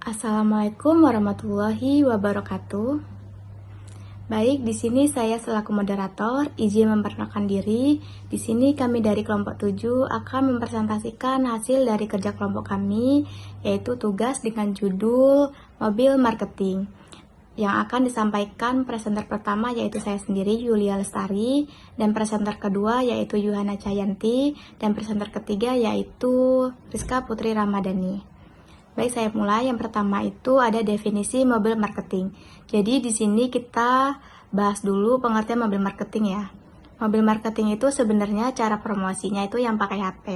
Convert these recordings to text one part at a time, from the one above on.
Assalamualaikum warahmatullahi wabarakatuh. Baik, di sini saya selaku moderator izin memperkenalkan diri. Di sini kami dari kelompok 7 akan mempresentasikan hasil dari kerja kelompok kami, yaitu tugas dengan judul Mobil Marketing. Yang akan disampaikan presenter pertama yaitu saya sendiri, Yulia Lestari, dan presenter kedua yaitu Yuhana Cayanti, dan presenter ketiga yaitu Rizka Putri Ramadhani. Baik, saya mulai. Yang pertama itu ada definisi mobil marketing. Jadi di sini kita bahas dulu pengertian mobil marketing ya. Mobil marketing itu sebenarnya cara promosinya itu yang pakai HP.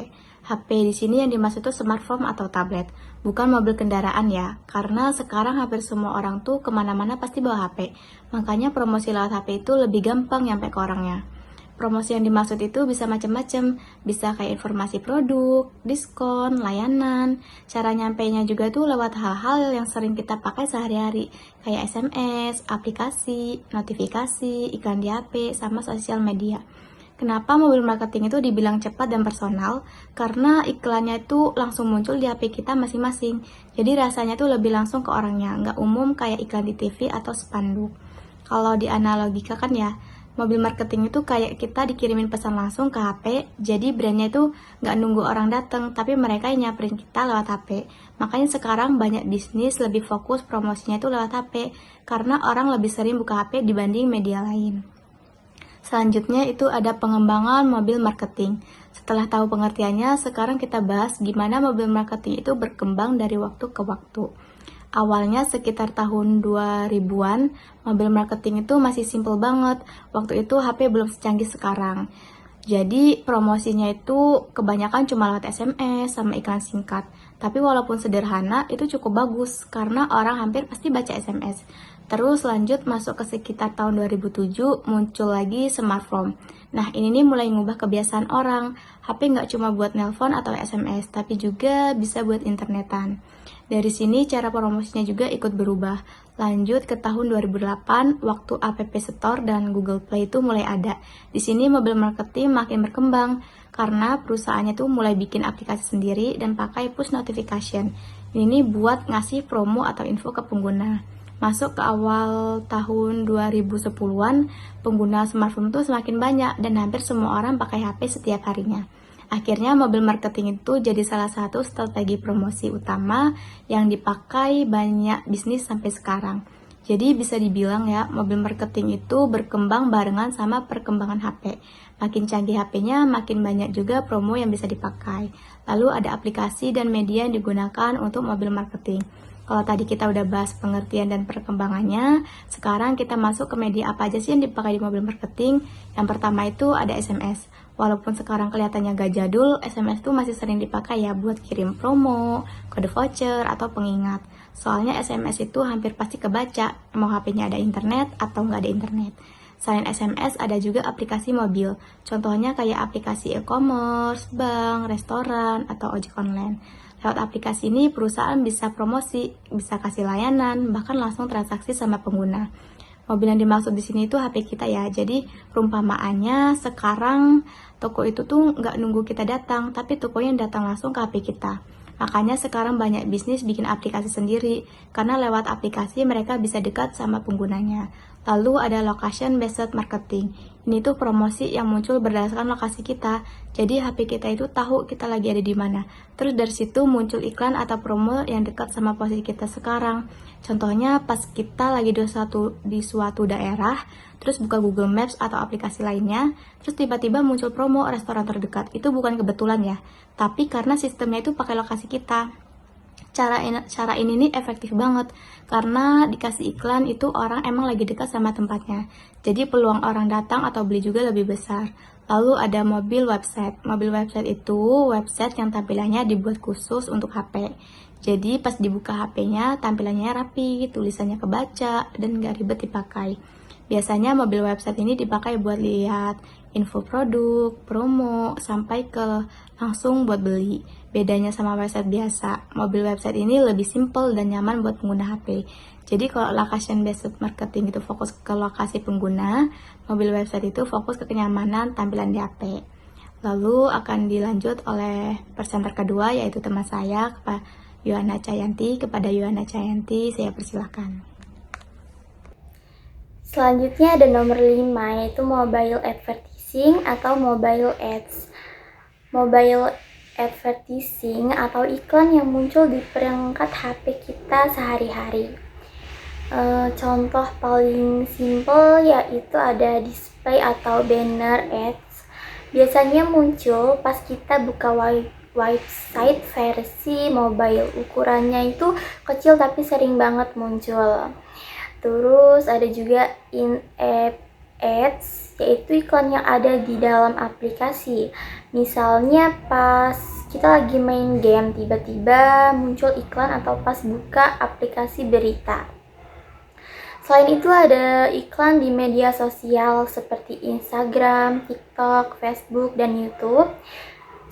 HP di sini yang dimaksud itu smartphone atau tablet, bukan mobil kendaraan ya. Karena sekarang hampir semua orang tuh kemana-mana pasti bawa HP. Makanya promosi lewat HP itu lebih gampang nyampe ke orangnya. Promosi yang dimaksud itu bisa macam-macam, bisa kayak informasi produk, diskon, layanan. Cara nyampainya juga tuh lewat hal-hal yang sering kita pakai sehari-hari, kayak SMS, aplikasi, notifikasi, iklan di HP, sama sosial media. Kenapa mobil marketing itu dibilang cepat dan personal? Karena iklannya itu langsung muncul di HP kita masing-masing. Jadi rasanya tuh lebih langsung ke orangnya, nggak umum kayak iklan di TV atau spanduk. Kalau dianalogikan ya, mobil marketing itu kayak kita dikirimin pesan langsung ke HP, jadi brandnya itu nggak nunggu orang datang, tapi mereka yang nyamperin kita lewat HP. Makanya sekarang banyak bisnis lebih fokus promosinya itu lewat HP, karena orang lebih sering buka HP dibanding media lain. Selanjutnya itu ada pengembangan mobil marketing. Setelah tahu pengertiannya, sekarang kita bahas gimana mobil marketing itu berkembang dari waktu ke waktu. Awalnya sekitar tahun 2000-an, mobil marketing itu masih simple banget. Waktu itu HP belum secanggih sekarang. Jadi promosinya itu kebanyakan cuma lewat SMS sama iklan singkat. Tapi walaupun sederhana, itu cukup bagus karena orang hampir pasti baca SMS. Terus lanjut masuk ke sekitar tahun 2007, muncul lagi smartphone. Nah, ini nih mulai ngubah kebiasaan orang. HP nggak cuma buat nelpon atau SMS, tapi juga bisa buat internetan. Dari sini cara promosinya juga ikut berubah. Lanjut ke tahun 2008, waktu App Store dan Google Play itu mulai ada. Di sini mobil marketing makin berkembang karena perusahaannya tuh mulai bikin aplikasi sendiri dan pakai push notification. Ini buat ngasih promo atau info ke pengguna. Masuk ke awal tahun 2010-an, pengguna smartphone itu semakin banyak dan hampir semua orang pakai HP setiap harinya. Akhirnya mobil marketing itu jadi salah satu strategi promosi utama yang dipakai banyak bisnis sampai sekarang. Jadi bisa dibilang ya, mobil marketing itu berkembang barengan sama perkembangan HP. Makin canggih HP-nya, makin banyak juga promo yang bisa dipakai. Lalu ada aplikasi dan media yang digunakan untuk mobil marketing. Kalau tadi kita udah bahas pengertian dan perkembangannya, sekarang kita masuk ke media apa aja sih yang dipakai di mobil marketing. Yang pertama itu ada SMS. Walaupun sekarang kelihatannya gak jadul, SMS tuh masih sering dipakai ya buat kirim promo, kode voucher, atau pengingat. Soalnya SMS itu hampir pasti kebaca, mau HP-nya ada internet atau nggak ada internet. Selain SMS, ada juga aplikasi mobil. Contohnya kayak aplikasi e-commerce, bank, restoran, atau ojek online. Lewat aplikasi ini, perusahaan bisa promosi, bisa kasih layanan, bahkan langsung transaksi sama pengguna. Mobil yang dimaksud di sini itu HP kita ya. Jadi perumpamaannya sekarang toko itu tuh nggak nunggu kita datang, tapi tokonya yang datang langsung ke HP kita. Makanya sekarang banyak bisnis bikin aplikasi sendiri, karena lewat aplikasi mereka bisa dekat sama penggunanya. Lalu ada location based marketing. Ini tuh promosi yang muncul berdasarkan lokasi kita. Jadi HP kita itu tahu kita lagi ada di mana. Terus dari situ muncul iklan atau promo yang dekat sama posisi kita sekarang. Contohnya pas kita lagi di suatu daerah, terus buka Google Maps atau aplikasi lainnya, terus tiba-tiba muncul promo restoran terdekat. Itu bukan kebetulan ya, tapi karena sistemnya itu pakai lokasi kita. Cara ini nih efektif banget karena dikasih iklan itu orang emang lagi dekat sama tempatnya. Jadi peluang orang datang atau beli juga lebih besar. Lalu ada mobil website. Mobil website itu website yang tampilannya dibuat khusus untuk HP. Jadi pas dibuka HP-nya tampilannya rapi, tulisannya kebaca dan gak ribet dipakai. Biasanya mobil website ini dipakai buat lihat info produk, promo, sampai ke langsung buat beli. Bedanya sama website biasa, mobil website ini lebih simple dan nyaman buat pengguna HP. Jadi kalau location based marketing itu fokus ke lokasi pengguna, mobil website itu fokus ke kenyamanan tampilan di HP. Lalu akan dilanjut oleh presenter kedua yaitu teman saya Yohana Cayanti. Kepada Yohana Cayanti, saya persilahkan. Selanjutnya ada nomor 5, yaitu mobile advertising atau mobile ads. Mobile advertising atau iklan yang muncul di perangkat HP kita sehari-hari. Contoh paling simple yaitu ada display atau banner ads. Biasanya muncul pas kita buka website versi mobile. Ukurannya itu kecil tapi sering banget muncul. Terus ada juga in-app ads, yaitu iklan yang ada di dalam aplikasi. Misalnya pas kita lagi main game, tiba-tiba muncul iklan atau pas buka aplikasi berita. Selain itu ada iklan di media sosial seperti Instagram, TikTok, Facebook, dan YouTube.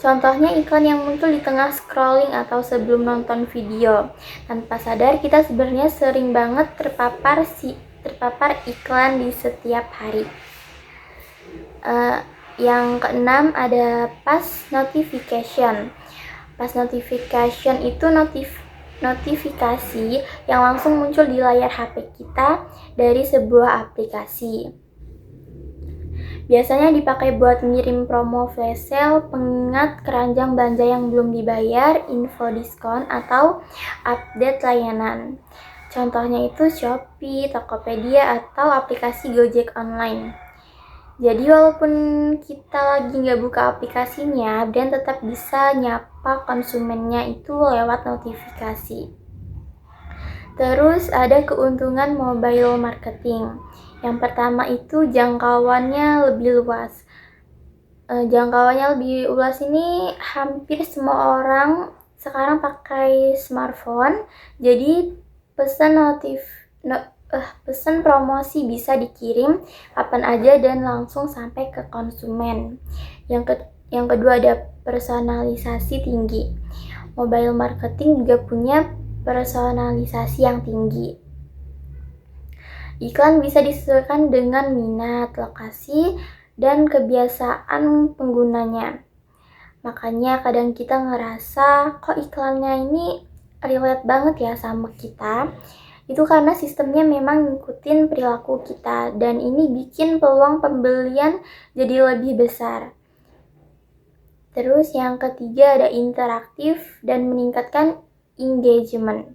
Contohnya iklan yang muncul di tengah scrolling atau sebelum nonton video. Tanpa sadar kita sebenarnya sering banget terpapar iklan di setiap hari. Yang keenam ada push notification. Push notification itu notifikasi yang langsung muncul di layar HP kita dari sebuah aplikasi. Biasanya dipakai buat ngirim promo flash sale, pengingat keranjang belanja yang belum dibayar, info diskon, atau update layanan. Contohnya itu Shopee, Tokopedia, atau aplikasi Gojek online. Jadi walaupun kita lagi nggak buka aplikasinya, brand tetap bisa nyapa konsumennya itu lewat notifikasi. Terus ada keuntungan mobile marketing. Yang pertama itu jangkauannya lebih luas. Jangkauannya lebih luas ini hampir semua orang sekarang pakai smartphone. Jadi pesan promosi bisa dikirim kapan aja dan langsung sampai ke konsumen. Yang kedua ada personalisasi tinggi. Mobile marketing juga punya personalisasi yang tinggi. Iklan bisa disesuaikan dengan minat, lokasi, dan kebiasaan penggunanya. Makanya kadang kita ngerasa kok iklannya ini relate banget ya sama kita. Itu karena sistemnya memang ngikutin perilaku kita dan ini bikin peluang pembelian jadi lebih besar. Terus yang ketiga ada interaktif dan meningkatkan engagement.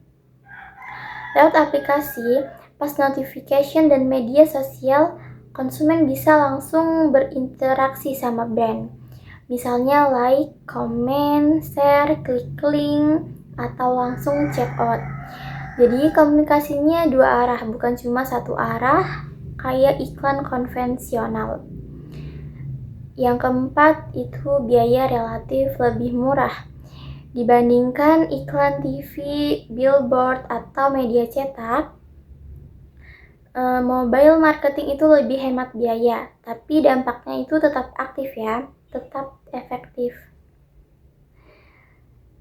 Lewat aplikasi, pas notification dan media sosial, konsumen bisa langsung berinteraksi sama brand. Misalnya like, comment, share, klik link, atau langsung check out. Jadi komunikasinya dua arah, bukan cuma satu arah, kayak iklan konvensional. Yang keempat itu biaya relatif lebih murah. Dibandingkan iklan TV, billboard, atau media cetak, mobile marketing itu lebih hemat biaya, tapi dampaknya itu tetap aktif ya, tetap efektif.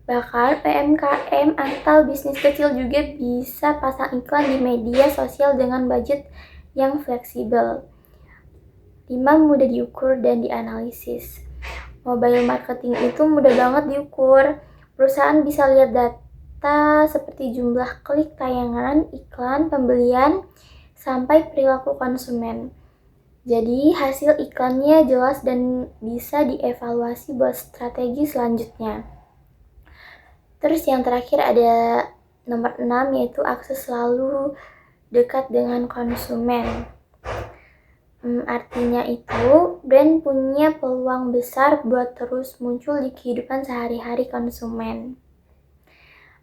Bahkan UMKM atau bisnis kecil juga bisa pasang iklan di media sosial dengan budget yang fleksibel. 5. Mudah diukur dan dianalisis. Mobile marketing itu mudah banget diukur. Perusahaan bisa lihat data seperti jumlah klik tayangan, iklan, pembelian, sampai perilaku konsumen. Jadi hasil iklannya jelas dan bisa dievaluasi buat strategi selanjutnya. Terus yang terakhir ada nomor 6 yaitu akses selalu dekat dengan konsumen. Artinya itu brand punya peluang besar buat terus muncul di kehidupan sehari-hari konsumen.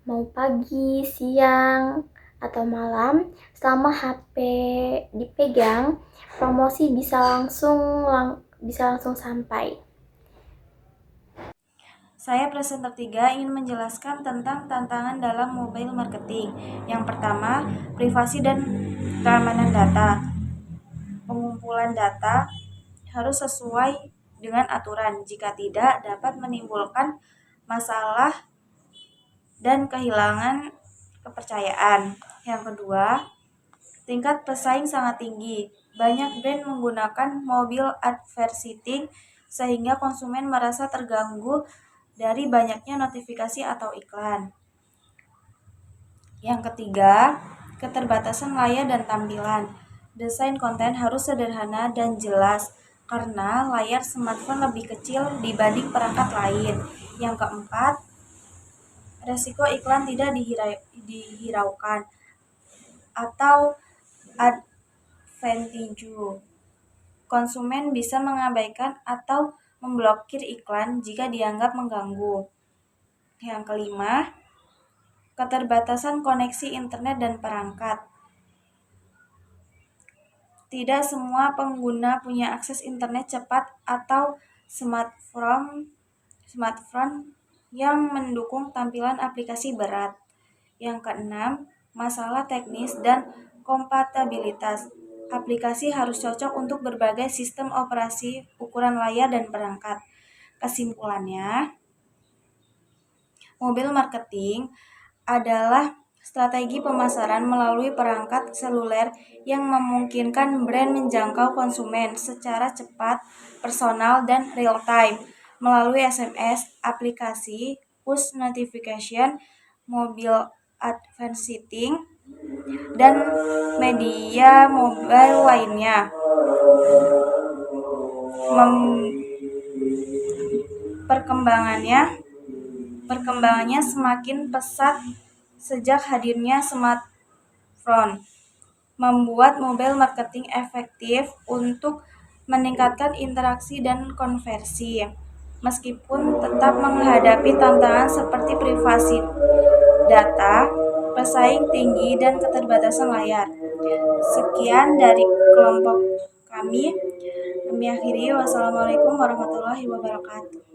Mau pagi, siang, atau malam, selama HP dipegang, promosi bisa langsung sampai. Saya presenter 3 ingin menjelaskan tentang tantangan dalam mobile marketing. Yang pertama, privasi dan keamanan data. Pengumpulan data harus sesuai dengan aturan. Jika tidak, dapat menimbulkan masalah dan kehilangan kepercayaan. Yang kedua, tingkat pesaing sangat tinggi. Banyak brand menggunakan mobile advertising sehingga konsumen merasa terganggu dari banyaknya notifikasi atau iklan. Yang ketiga, keterbatasan layar dan tampilan. Desain konten harus sederhana dan jelas karena layar smartphone lebih kecil dibanding perangkat lain. Yang keempat, resiko iklan tidak dihiraukan atau advantage. Konsumen bisa mengabaikan atau memblokir iklan jika dianggap mengganggu. Yang kelima, keterbatasan koneksi internet dan perangkat. Tidak semua pengguna punya akses internet cepat atau smartphone yang mendukung tampilan aplikasi berat. Yang keenam, masalah teknis dan kompatibilitas. Aplikasi harus cocok untuk berbagai sistem operasi, ukuran layar, dan perangkat. Kesimpulannya, mobil marketing adalah strategi pemasaran melalui perangkat seluler yang memungkinkan brand menjangkau konsumen secara cepat, personal, dan real-time melalui SMS, aplikasi, push notification, mobile advertising, dan media mobile lainnya. Perkembangannya semakin pesat sejak hadirnya smartphone, membuat mobile marketing efektif untuk meningkatkan interaksi dan konversi, meskipun tetap menghadapi tantangan seperti privasi data, pesaing tinggi, dan keterbatasan layar. Sekian dari kelompok kami. Kami akhiri. Wassalamualaikum warahmatullahi wabarakatuh.